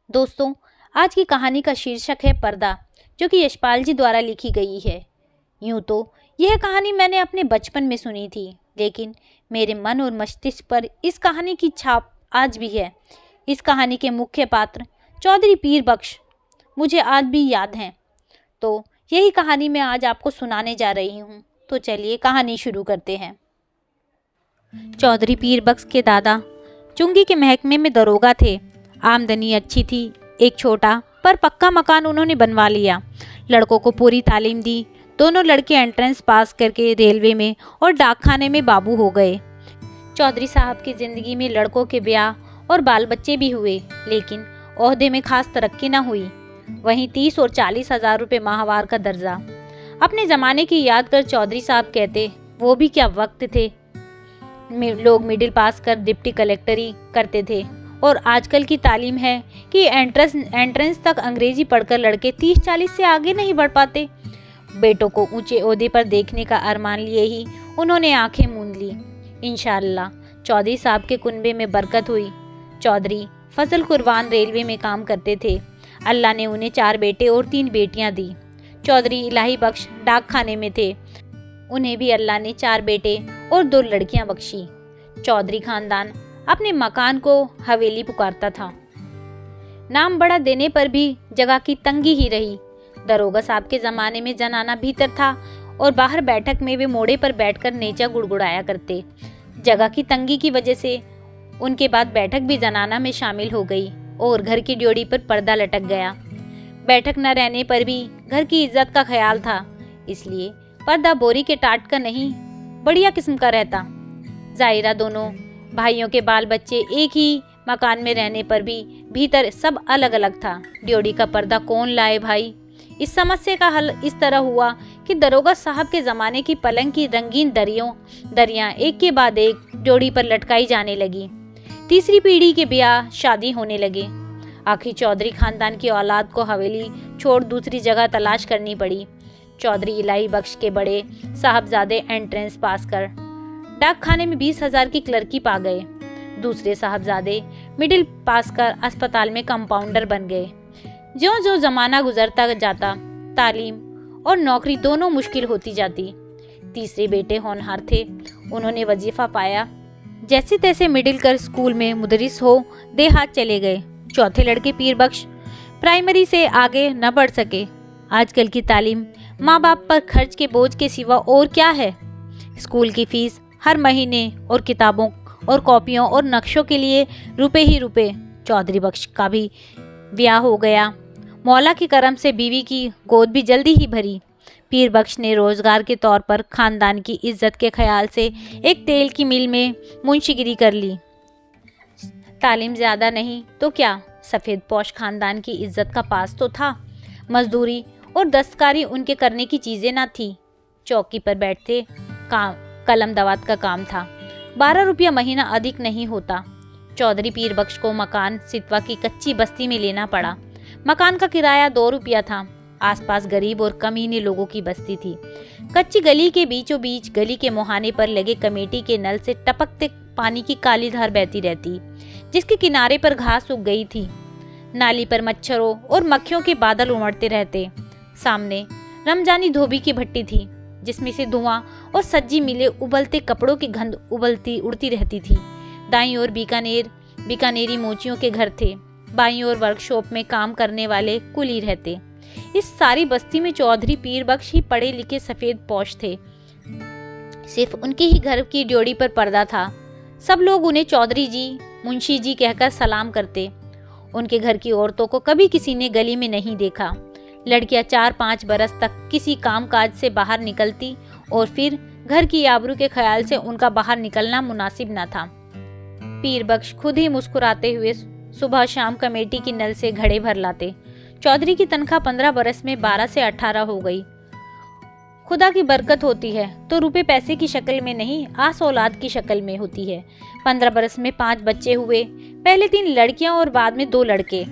दोस्तों, आज की कहानी का शीर्षक है पर्दा, जो कि यशपाल जी द्वारा लिखी गई है। यूं तो यह कहानी मैंने अपने बचपन में सुनी थी, लेकिन मेरे मन और मस्तिष्क पर इस कहानी की छाप आज भी है। इस कहानी के मुख्य पात्र चौधरी पीर बख्श मुझे आज भी याद हैं। तो यही कहानी मैं आज आपको सुनाने जा रही हूँ। तो चलिए कहानी शुरू करते हैं। चौधरी पीर बख्श के दादा चुंगी के महकमे में दरोगा थे। आमदनी अच्छी थी। एक छोटा पर पक्का मकान उन्होंने बनवा लिया। लड़कों को पूरी तालीम दी। दोनों लड़के एंट्रेंस पास करके रेलवे में और डाकखाने में बाबू हो गए। चौधरी साहब की ज़िंदगी में लड़कों के ब्याह और बाल बच्चे भी हुए, लेकिन ओहदे में खास तरक्की न हुई। वहीं 30 और 40 हज़ार रुपये माहवार का दर्जा। अपने ज़माने की याद कर चौधरी साहब कहते, वो भी क्या वक्त थे। लोग मिडिल पास कर डिप्टी कलेक्टरी करते थे, और आजकल की तालीम है कि एंट्रेंस तक अंग्रेजी पढ़कर लड़के 30-40 से आगे नहीं बढ़ पाते। बेटों को ऊंचे ओहदे पर देखने का अरमान लिए ही उन्होंने आंखें मूंद ली। इंशाअल्लाह चौधरी साहब के कुनबे में बरकत हुई। चौधरी फजल कुर्बान रेलवे में काम करते थे। अल्लाह ने उन्हें 4 बेटे और 3 बेटियां दी। चौधरी इलाही बख्श डाकखाने में थे। उन्हें भी अल्लाह ने 4 बेटे और 2 लड़कियां बख्शी। चौधरी खानदान अपने मकान को हवेली पुकारता था। नाम बड़ा देने पर भी जगह की तंगी ही रही। दरोगा साहब के ज़माने में जनाना भीतर था और बाहर बैठक में वे मोड़े पर बैठकर नेचा गुड़गुड़ाया करते। जगह की तंगी की वजह से उनके बाद बैठक भी जनाना में शामिल हो गई और घर की ड्योढ़ी पर पर्दा लटक गया। बैठक न रहने पर भी घर की इज्जत का ख्याल था, इसलिए पर्दा बोरी के टाट का नहीं, बढ़िया किस्म का रहता। जाहिरा दोनों भाइयों के बाल बच्चे एक ही मकान में रहने पर भी भीतर सब अलग अलग था। ड्योढ़ी का पर्दा कौन लाए भाई? इस समस्या का हल इस तरह हुआ कि दरोगा साहब के ज़माने की पलंग की रंगीन दरियां एक के बाद एक ड्योढ़ी पर लटकाई जाने लगी। तीसरी पीढ़ी के ब्याह शादी होने लगे। आखिर चौधरी खानदान की औलाद को हवेली छोड़ दूसरी जगह तलाश करनी पड़ी। चौधरी इलाही बख्श के बड़े साहबजादे एंट्रेंस पास कर डाकखाने में 20,000 की क्लर्की पा गए। दूसरे साहबजादे मिडिल पास कर अस्पताल में कंपाउंडर बन गए। ज्यों-ज्यों जमाना गुजरता जाता, तालीम और नौकरी दोनों मुश्किल होती जाती। तीसरे बेटे होनहार थे। उन्होंने वजीफा पाया। जैसे तैसे मिडिल कर स्कूल में मुदरिस हो देहात चले गए। चौथे लड़के पीर बख्श प्राइमरी से आगे न बढ़ सके। आजकल की तालीम माँ बाप पर खर्च के बोझ के सिवा और क्या है। स्कूल की फीस हर महीने और किताबों और कॉपियों और नक्शों के लिए रुपए ही रुपए। चौधरी बख्श का भी ब्याह हो गया। मौला के करम से बीवी की गोद भी जल्दी ही भरी। पीर बख्श ने रोजगार के तौर पर खानदान की इज्जत के ख्याल से एक तेल की मिल में मुंशीगिरी कर ली। तालीम ज़्यादा नहीं तो क्या, सफ़ेद पोश खानदान की इज्जत का पास तो था। मजदूरी और दस्तकारी उनके करने की चीज़ें ना थी। चौकी पर बैठते कलम दवात का काम था। 12 रुपया महीना अधिक नहीं होता। चौधरी पीर बख्श को मकान सितवा की कच्ची बस्ती में लेना पड़ा। मकान का किराया 2 रुपया था। आसपास गरीब और कमीने लोगों की बस्ती थी। कच्ची गली के बीचों बीच गली के मुहाने पर लगे कमेटी के नल से टपकते पानी की काली धार बहती रहती, जिसके किनारे पर घास उग गई थी। नाली पर मच्छरों और मक्खियों के बादल उमड़ते रहते। सामने रमजानी धोबी की भट्टी थी, जिसमें से धुआं और सज्जी मिले उबलते कपड़ों की गंध उड़ती रहती थी। दाईं ओर बीकानेरी मोचियों के घर थे। बाईं ओर वर्कशॉप में काम करने वाले कुली रहते। इस सारी बस्ती में चौधरी पीर बख्श ही पढ़े लिखे सफ़ेद पोश थे। सिर्फ उनके ही घर की ड्योढ़ी पर पर्दा था। सब लोग उन्हें चौधरी जी, मुंशी जी कहकर सलाम करते। उनके घर की औरतों को कभी किसी ने गली में नहीं देखा। लड़कियां 4-5 बरस तक किसी काम काज से बाहर निकलती और फिर घर की आबरू के ख्याल से उनका बाहर निकलना मुनासिब न था। पीर बख्श खुद ही मुस्कुराते हुए सुबह शाम कमेटी की नल से घड़े भर लाते। चौधरी की तनख्वाह 15 बरस में 12 से 18 हो गई। खुदा की बरकत होती है तो रुपए पैसे की शक्ल में नहीं, आस औलाद की शक्ल में होती है। 15 बरस में 5 बच्चे हुए। पहले 3 लड़कियां और बाद में 2 लड़के।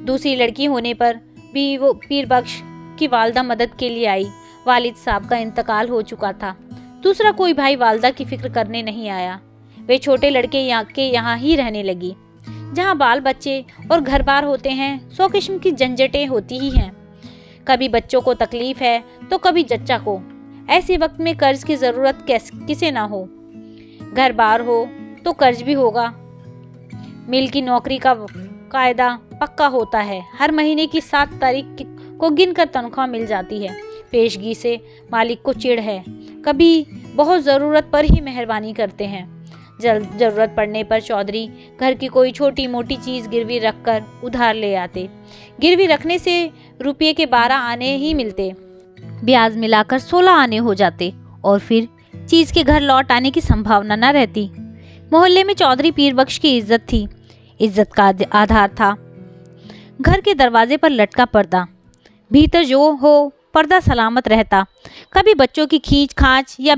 दूसरी लड़की होने पर भी वो पीर बख्श की वालदा मदद के लिए आई। वालिद साहब का इंतकाल हो चुका था। दूसरा कोई भाई वालदा की फिक्र करने नहीं आया। वे छोटे लड़के यहाँ ही रहने लगी। जहाँ बाल बच्चे और घर बार होते हैं 100 किस्म की झंझटें होती ही हैं। कभी बच्चों को तकलीफ है तो कभी चच्चा को। ऐसे वक्त में कर्ज की जरूरत किसे ना हो। घर बार हो तो कर्ज भी होगा। मिल की नौकरी का कायदा पक्का होता है। हर महीने की 7 तारीख को गिनकर तनख्वाह मिल जाती है। पेशगी से मालिक को चिढ़ है। कभी बहुत ज़रूरत पर ही मेहरबानी करते हैं। ज़रूरत पड़ने पर चौधरी घर की कोई छोटी मोटी चीज़ गिरवी रखकर उधार ले आते। गिरवी रखने से रुपये के 12 आने ही मिलते, ब्याज मिलाकर 16 आने हो जाते और फिर चीज़ के घर लौट आने की संभावना न रहती। मोहल्ले में चौधरी पीर बख्श की इज्जत थी। इज्जत का आधार था घर के दरवाजे पर लटका पर्दा। भीतर जो हो पर्दा सलामत रहता। कभी बच्चों की खींच खांच या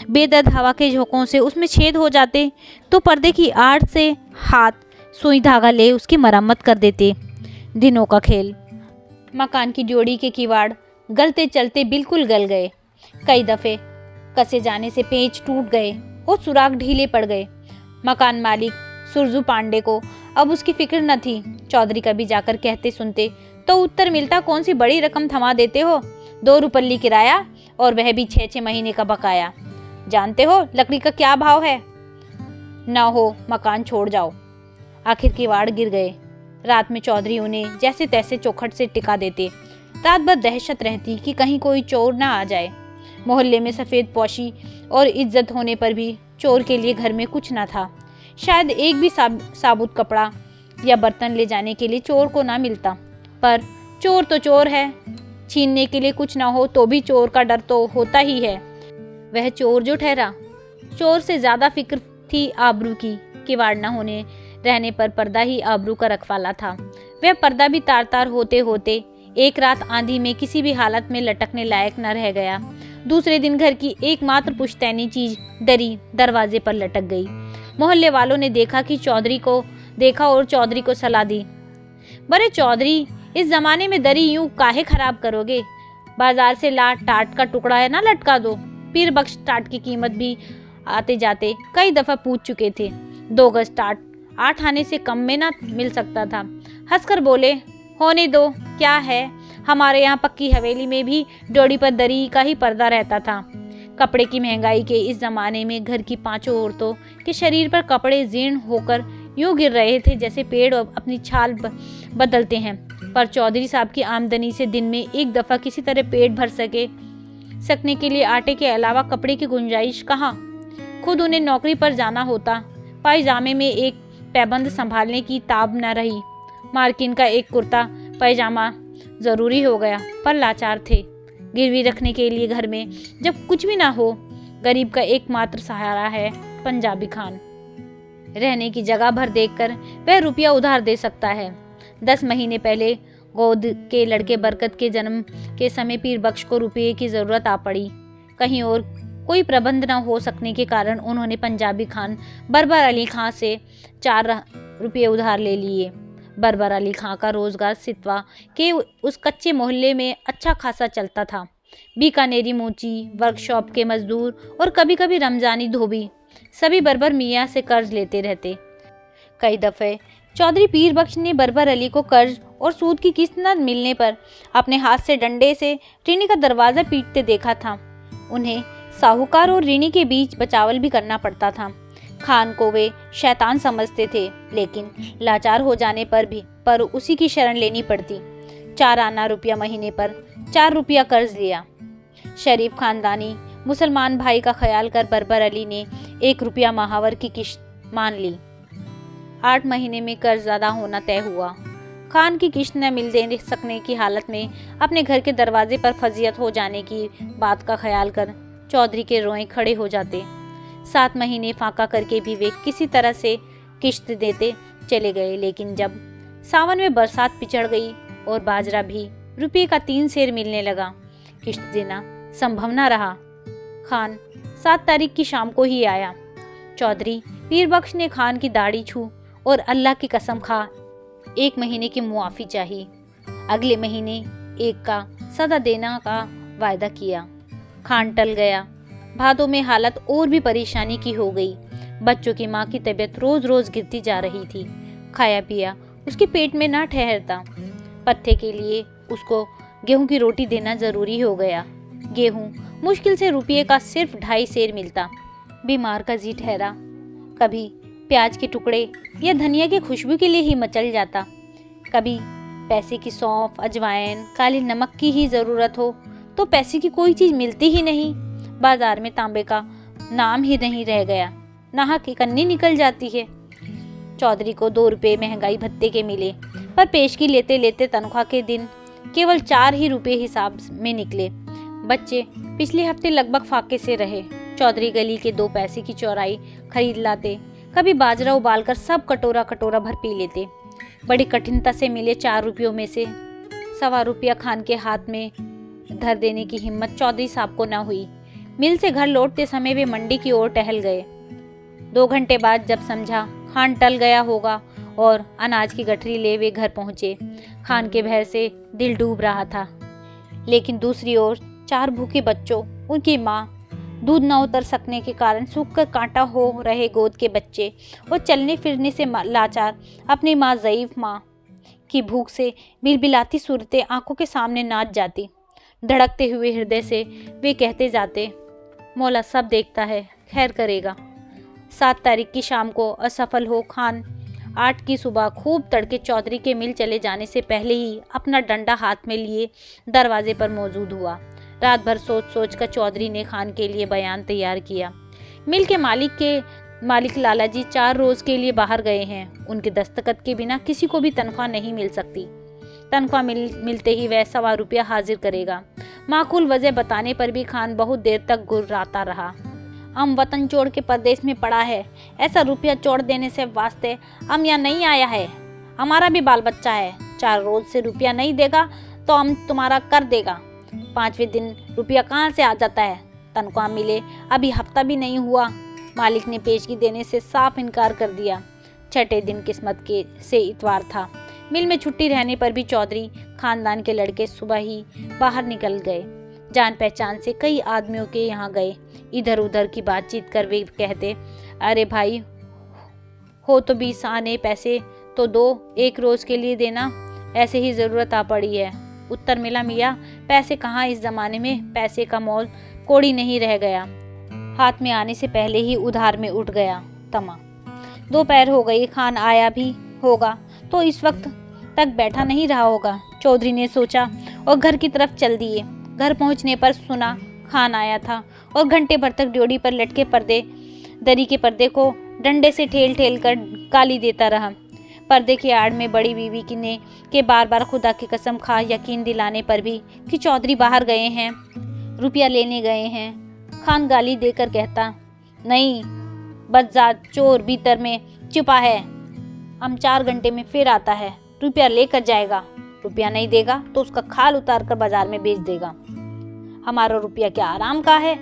बेदर्द हवा के झोंकों से उसमें छेद हो जाते तो पर्दे की आड़ से हाथ सुई धागा ले उसकी मरम्मत कर देते। दिनों का खेल। मकान की ड्योढ़ी के किवाड़ गलते चलते बिल्कुल गल गए। कई दफ़े कसे जाने से पेच टूट गए और सुराख ढीले पड़ गए। मकान मालिक सुरजू पांडे को अब उसकी फिक्र न थी। चौधरी कभी जाकर कहते सुनते तो उत्तर मिलता, कौन सी बड़ी रकम थमा देते हो, 2 रुपल्ली किराया और वह भी 6-6 महीने का बकाया। जानते हो लकड़ी का क्या भाव है? ना हो मकान छोड़ जाओ। आखिर किवाड़ गिर गए। रात में चौधरी उन्हें जैसे तैसे चौखट से टिका देते। रात भर दहशत रहती कि कहीं कोई चोर ना आ जाए। मोहल्ले में सफ़ेद पोशी और इज्जत होने पर भी चोर के लिए घर में कुछ ना था। शायद एक भी साबुत कपड़ा या बर्तन ले जाने के लिए चोर को ना मिलता। पर चोर तो चोर है। छीनने के लिए कुछ ना हो तो भी चोर का डर तो होता ही है। वह चोर जो ठहरा, चोर से ज़्यादा फिक्र थी आबरू की। किवाड़ न होने रहने पर पर्दा ही आबरू का रखवाला था। वह पर्दा भी तार तार होते होते एक रात आंधी में किसी भी हालत में लटकने लायक न रह गया। दूसरे दिन घर की एकमात्र पुश्तैनी चीज दरी दरवाजे पर लटक गई। मोहल्ले वालों ने देखा और चौधरी को सलाह दी, बड़े चौधरी, इस जमाने में दरी यूं काहे खराब करोगे? बाजार से टाट का टुकड़ा है ना लटका दो। पीर बख्श टाट की कीमत भी आते जाते कई दफा पूछ चुके थे। 2 गज टाट 8 आने से कम में ना मिल सकता था। हंसकर बोले, होने दो, क्या है, हमारे यहाँ पक्की हवेली में भी डोरी पर दरी का ही पर्दा रहता था। कपड़े की महंगाई के इस जमाने में घर की 5 औरतों के शरीर पर कपड़े जीर्ण होकर यूं गिर रहे थे जैसे पेड़ अपनी छाल बदलते हैं। पर चौधरी साहब की आमदनी से दिन में एक दफ़ा किसी तरह पेट भर सकने के लिए आटे के अलावा कपड़े की गुंजाइश कहाँ। खुद उन्हें नौकरी पर जाना होता। पायजामे में एक पैबंद संभालने की ताब न रही। मार्किन का एक कुर्ता पैजामा ज़रूरी हो गया, पर लाचार थे। गिरवी रखने के लिए घर में जब कुछ भी ना हो, गरीब का एकमात्र सहारा है पंजाबी खान। रहने की जगह भर देखकर वह रुपया उधार दे सकता है। 10 महीने पहले गोद के लड़के बरकत के जन्म के समय पीर बख्श को रुपये की ज़रूरत आ पड़ी। कहीं और कोई प्रबंध न हो सकने के कारण उन्होंने पंजाबी खान बरबर अली खां से 4 रुपये उधार ले लिए। बरबर अली खां का रोजगार सितवा के उस कच्चे मोहल्ले में अच्छा खासा चलता था। बीकानेरी मोची, वर्कशॉप के मजदूर और कभी कभी रमजानी धोबी सभी बरबर मियाँ से कर्ज लेते रहते। कई दफ़े चौधरी पीर बख्श ने बरबर अली को कर्ज और सूद की किस्त न मिलने पर अपने हाथ से डंडे से ऋणी का दरवाज़ा पीटते देखा था। उन्हें साहूकार और ऋणी के बीच बचावल भी करना पड़ता था। खान को वे शैतान समझते थे, लेकिन लाचार हो जाने पर उसी की शरण लेनी पड़ती। 4 आना रुपया महीने पर 4 रुपया कर्ज लिया। शरीफ खानदानी मुसलमान भाई का ख्याल कर बरबर अली ने 1 रुपया माहवर की किश्त मान ली। 8 महीने में कर्ज अदा होना तय हुआ। खान की किश्त न मिल दे सकने की हालत में अपने घर के दरवाजे पर फजीयत हो जाने की बात का ख्याल कर चौधरी के रोए खड़े हो जाते। 7 महीने फाका करके भी वे किसी तरह से किश्त देते चले गए। लेकिन जब सावन में बरसात पिछड़ गई और बाजरा भी रुपये का 3 सेर मिलने लगा, किश्त देना संभव न रहा। खान 7 तारीख की शाम को ही आया। चौधरी पीर बख्श ने खान की दाढ़ी छू और अल्लाह की कसम खा 1 महीने की मुआफ़ी चाहिए। अगले महीने 1 का सदा देना का वायदा किया। खान टल गया। भादों में हालत और भी परेशानी की हो गई। बच्चों की माँ की तबीयत रोज़ रोज़ गिरती जा रही थी। खाया पिया उसके पेट में ना ठहरता। पत्ते के लिए उसको गेहूं की रोटी देना जरूरी हो गया। गेहूं मुश्किल से रुपये का सिर्फ 2.5 सेर मिलता। बीमार का जी ठहरा। कभी प्याज के टुकड़े या धनिया की खुशबू के लिए ही मचल जाता, कभी पैसे की सौंफ, अजवाइन, काली नमक की ही ज़रूरत हो तो पैसे की कोई चीज़ मिलती ही नहीं। बाजार में तांबे का नाम ही नहीं रह गया, नहा की कन्नी निकल जाती है। चौधरी को 2 रुपये महंगाई भत्ते के मिले, पर पेशगी लेते लेते तनख्वाह के दिन केवल 4 ही रुपये हिसाब में निकले। बच्चे पिछले हफ्ते लगभग फाके से रहे। चौधरी गली के 2 पैसे की चौराई खरीद लाते, कभी बाजरा उबालकर सब कटोरा कटोरा भर पी लेते। बड़ी कठिनता से मिले 4 रुपयों में से 1.25 रुपया खान के हाथ में धर देने की हिम्मत चौधरी साहब को न हुई। मिल से घर लौटते समय वे मंडी की ओर टहल गए। 2 घंटे बाद जब समझा खान टल गया होगा और अनाज की गठरी ले वे घर पहुंचे। खान के भय से दिल डूब रहा था, लेकिन दूसरी ओर 4 भूखे बच्चों, उनकी माँ, दूध न उतर सकने के कारण सूखकर कांटा हो रहे गोद के बच्चे और चलने फिरने से लाचार अपनी माँ, ज़ईफ माँ की भूख से बिलबिलाती सूरतें आंखों के सामने नाच जाती। धड़कते हुए हृदय से वे कहते जाते, मौला सब देखता है, खैर करेगा। 7 तारीख की शाम को असफल हो खान 8 की सुबह खूब तड़के चौधरी के मिल चले जाने से पहले ही अपना डंडा हाथ में लिए दरवाजे पर मौजूद हुआ। रात भर सोच सोच कर चौधरी ने खान के लिए बयान तैयार किया। मिल के मालिक लालाजी 4 रोज के लिए बाहर गए हैं। उनके दस्तखत के बिना किसी को भी तनख्वाह नहीं मिल सकती। तनख्वाह मिलते ही वह 1.25 रुपया हाजिर करेगा। माकूल वजह बताने पर भी खान बहुत देर तक गुर्राता रहा। हम वतन छोड़ के परदेश में पड़ा है, ऐसा रुपया छोड़ देने से वास्ते हम यहाँ नहीं आया है। हमारा भी बाल बच्चा है। 4 रोज से रुपया नहीं देगा तो हम तुम्हारा कर देगा। 5वें दिन रुपया कहाँ से आ जाता है? तनख्वाह मिले अभी हफ्ता भी नहीं हुआ। मालिक ने पेशगी देने से साफ इनकार कर दिया। 6ठे दिन किस्मत से इतवार था। मिल में छुट्टी रहने पर भी चौधरी खानदान के लड़के सुबह ही बाहर निकल गए। जान पहचान से कई आदमियों के यहाँ गए। इधर उधर की बातचीत कर वे कहते, अरे भाई हो तो 20 आने पैसे तो दो, 1 रोज के लिए देना, ऐसे ही ज़रूरत आ पड़ी है। उत्तर मिला, मियाँ पैसे कहाँ, इस ज़माने में पैसे का मोल कोड़ी नहीं रह गया। हाथ में आने से पहले ही उधार में उठ गया तमा। दोपहर हो गई, खान आया भी होगा तो इस वक्त तक बैठा नहीं रहा होगा, चौधरी ने सोचा और घर की तरफ चल दिए। घर पहुंचने पर सुना खान आया था और घंटे भर तक ड्योढ़ी पर लटके दरी के पर्दे को डंडे से ठेल ठेल कर गाली देता रहा। पर्दे की आड़ में बड़ी बीवी के बार बार खुदा की कसम खा यकीन दिलाने पर भी कि चौधरी बाहर गए हैं, रुपया लेने गए हैं, खान गाली देकर कहता, नहीं बदजात चोर भीतर में छुपा है, हम 4 घंटे में फिर आता है, रुपया लेकर जाएगा। रुपया नहीं देगा तो उसका खाल उतार कर बाजार में बेच देगा। हमारा रुपया क्या आराम का है?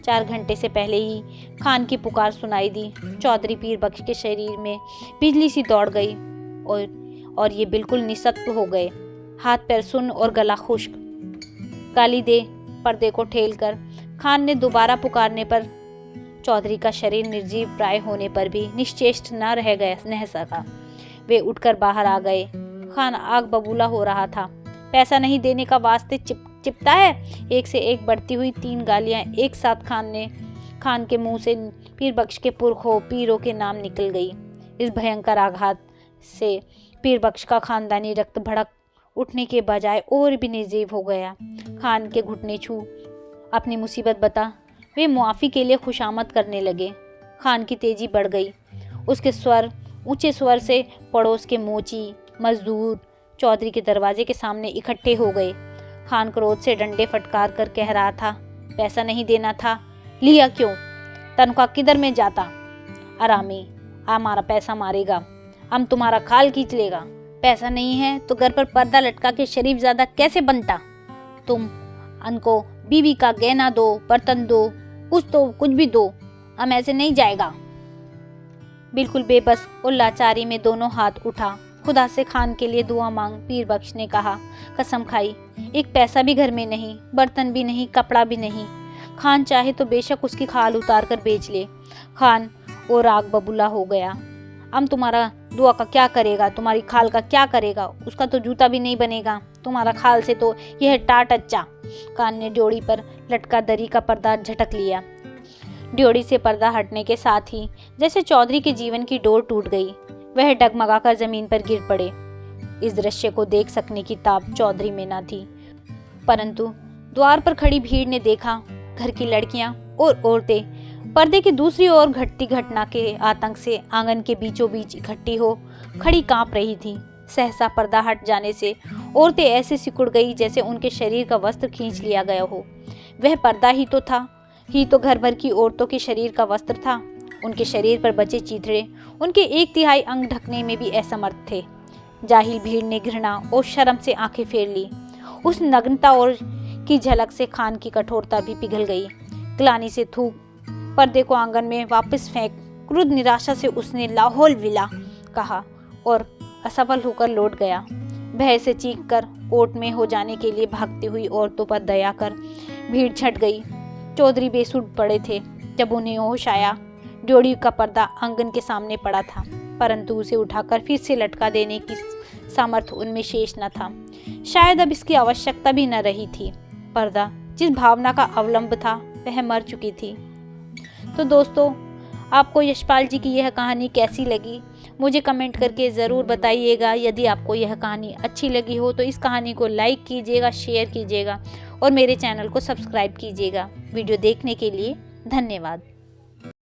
4 घंटे से पहले ही खान की पुकार सुनाई दी। चौधरी पीर बख्श के शरीर में बिजली सी दौड़ गई और ये बिल्कुल निशक्त हो गए। हाथ पैर सुन्न और गला खुश्क। गाली दे पर्दे को ठेल कर खान ने दोबारा पुकारने पर चौधरी का शरीर निर्जीव प्राय होने पर भी निश्चेष्ट न रह सका। वे उठकर बाहर आ गए। खान आग बबूला हो रहा था। पैसा नहीं देने का वास्ते चिपता है। एक से एक बढ़ती हुई 3 गालियां एक साथ खान के मुंह से पीर बख्श के पुरखों पीरों के नाम निकल गई। इस भयंकर आघात से पीर बख्श का खानदानी रक्त भड़क उठने के बजाय और भी निर्जीव हो गया। खान के घुटने छू अपनी मुसीबत बता वे मुआफ़ी के लिए खुशामद करने लगे। खान की तेजी बढ़ गई। उसके स्वर ऊंचे स्वर से पड़ोस के मोची मजदूर चौधरी के दरवाजे के सामने इकट्ठे हो गए। खान क्रोध से डंडे फटकार कर कह रहा था, पैसा नहीं देना था, लिया क्यों? तनख्वाह किधर में जाता? आरामी हमारा पैसा मारेगा, हम तुम्हारा खाल खींच लेगा। पैसा नहीं है तो घर पर पर्दा लटका के शरीफ ज़्यादा कैसे बनता? तुम उनको बीवी का गहना दो, बर्तन दो, कुछ भी दो, हम ऐसे नहीं जाएगा। बिल्कुल बेबस और लाचारी में दोनों हाथ उठा। खुदा से खान के लिए दुआ मांग। पीर बख्श ने कहा, कसम खाई, एक पैसा भी घर में नहीं, बर्तन भी नहीं, कपड़ा भी नहीं। खान चाहे तो बेशक उसकी खाल उतार कर बेच ले। खान और आग बबूला हो गया। हम तुम्हारा दुआ का क्या करेगा, तुम्हारी खाल का क्या करेगा, उसका तो जूता भी नहीं बनेगा, तुम्हारा खाल से तो यह टाट अच्छा। कान ने ड्योढ़ी पर लटका दरी का पर्दा झटक लिया। ड्योढ़ी से पर्दा हटने के साथ ही जैसे चौधरी के जीवन की डोर टूट गई। वह डगमगाकर जमीन पर गिर पड़े। इस दृश्य को देख सकने की ताब चौधरी में न थी, परंतु द्वार पर खड़ी भीड़ ने देखा। घर की लड़कियां और औरतें पर्दे की दूसरी ओर घटती घटना के आतंक से आंगन के बीचों बीच इकट्ठी हो खड़ी कांप रही थी। सहसा पर्दा हट जाने से औरतें ऐसे सिकुड़ गई जैसे उनके शरीर का वस्त्र खींच लिया गया हो। वह पर्दा ही तो था, ही तो घर भर की औरतों के शरीर का वस्त्र था। उनके शरीर पर बचे चीथड़े उनके 1/3 अंग ढकने में भी असमर्थ थे। जाहिल भीड़ ने घृणा और शर्म से आंखें फेर ली। उस नग्नता और की झलक से खान की कठोरता भी पिघल गई। ग्लानि से थूक पर्दे को आंगन में वापस फेंक क्रुद्ध निराशा से उसने लाहौल विला कहा और असफल होकर लौट गया। भय से चीख कर ओट में हो जाने के लिए भागती हुई औरतों पर दया कर भीड़ छट गई। चौधरी बेसुध पड़े थे। जब उन्हें होश आया, ड्योढ़ी का पर्दा आंगन के सामने पड़ा था, परंतु उसे उठाकर फिर से लटका देने की सामर्थ्य उनमें शेष न था। शायद अब इसकी आवश्यकता भी न रही थी। पर्दा जिस भावना का अवलंब था वह मर चुकी थी। तो दोस्तों, आपको यशपाल जी की यह कहानी कैसी लगी मुझे कमेंट करके ज़रूर बताइएगा। यदि आपको यह कहानी अच्छी लगी हो तो इस कहानी को लाइक कीजिएगा, शेयर कीजिएगा और मेरे चैनल को सब्सक्राइब कीजिएगा। वीडियो देखने के लिए धन्यवाद।